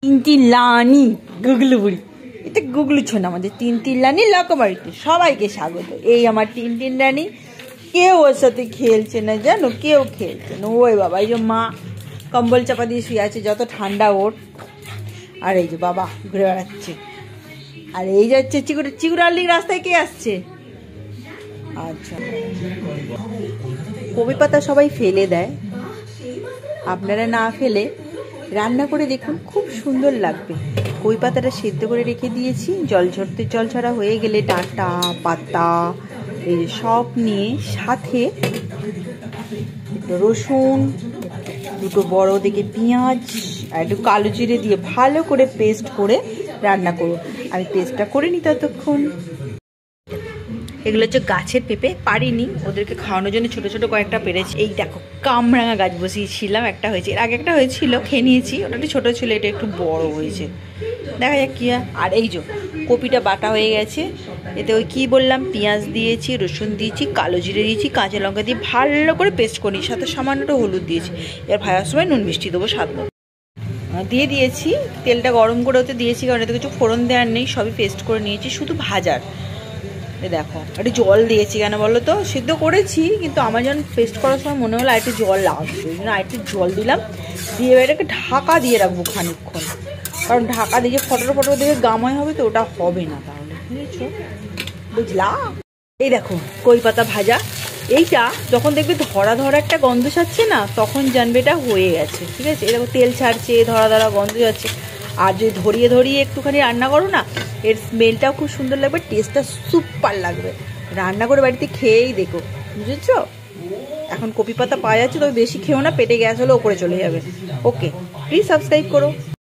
তিনতিলানি গুগলু বুড়ি, এটা গুগলু ছোন আমাদের তিনতিলানি লকবাড়িতে সবাইকে স্বাগত। এই আমার টিনটিন রানী, কেউ ওর সাথে খেলছে না জানো, কেউ খেলছে না। ওই বাবা, এই যে মা কম্বল চাপা দিয়ে শুয়ে আছে, যত ঠান্ডা ওর। আর এই যে বাবা ঘুরে বেড়াচ্ছে। আর এই যাচ্ছে চিকুরালি রাস্তায় কে আসছে? আচ্ছা, কপি পাতা সবাই ফেলে দেয়, আপনারা না ফেলে রান্না করে দেখুন, খুব সুন্দর লাগবে। কই পাতাটা সেদ্ধ করে রেখে দিয়েছি, জল ছড়া হয়ে গেলে ডাঁটা পাতা এই সব নিয়ে সাথে রসুন, দুটো বড় দেখে পেঁয়াজ আর একটু কালো জিরে দিয়ে ভালো করে পেস্ট করে রান্না করুন। আমি পেস্টটা করে নিই ততক্ষণ। এগুলো হচ্ছে গাছের পেঁপে, পারিনি, ওদেরকে খাওয়ানোর জন্য ছোট ছোট কয়েকটা পেরেছি। এই দেখো কামরাঙা গাছ বসিয়েছিলাম, একটা হয়েছে, এর আগে একটা হয়েছিল, খেয়ে নিয়েছি, ওটা একটু ছোটো ছিল, এটা একটু বড় হয়েছে, দেখা যাক কি হয়। আর এই যে কপিটা বাটা হয়ে গেছে, এতে ওই কী বললাম, পেঁয়াজ দিয়েছি, রসুন দিয়েছি, কালো জিরে দিয়েছি, কাঁচা লঙ্কা দিয়ে ভালো করে পেস্ট করি, সাথে সামান্য একটু হলুদ দিয়েছি। এবার ভাজার সময় নুন মিষ্টি দেবো স্বাদ মতো, দিয়ে দিয়েছি। তেলটা গরম করে ওতে দিয়েছি, কারণ এতে কিছু ফোড়ন দেওয়ার নেই, সবই পেস্ট করে নিয়েছি, শুধু ভাজার। দেখো একটু জল দিয়েছি, কেন বলো তো, সিদ্ধ করেছি কিন্তু আমার যখন পেস্ট করার সময় মনে হলো আরেকটু জল লাগবে, ওই জন্য আরেকটু জল দিলাম। দিয়ে এটাকে ঢাকা দিয়ে রাখবো খানিকক্ষণ, কারণ ঢাকা দিয়ে ফটো দেখে গামাই হবে তো, ওটা হবে না তাহলে, বুঝেছো, বুঝলাম। এই দেখো কই পাতা ভাজা, এইটা যখন দেখবে ধরা ধরা একটা গন্ধ ছাড়ছে না, তখন জানবে এটা হয়ে গেছে, ঠিক আছে। এই দেখো তেল ছাড়ছে, ধরা ধরা গন্ধ যাচ্ছে। আর যদি ধরিয়ে একটুখানি রান্না করো না, এর স্মেলটাও খুব সুন্দর লাগবে, টেস্টটা সুপার লাগবে। রান্না করে বাড়িতে খেয়েই দেখো, বুঝেছো। এখন কপি পাতা পাওয়া যাচ্ছে, তবে বেশি খেও না, পেটে গ্যাস হলে ওপরে চলে যাবে। ওকে, প্লিজ সাবস্ক্রাইব করো।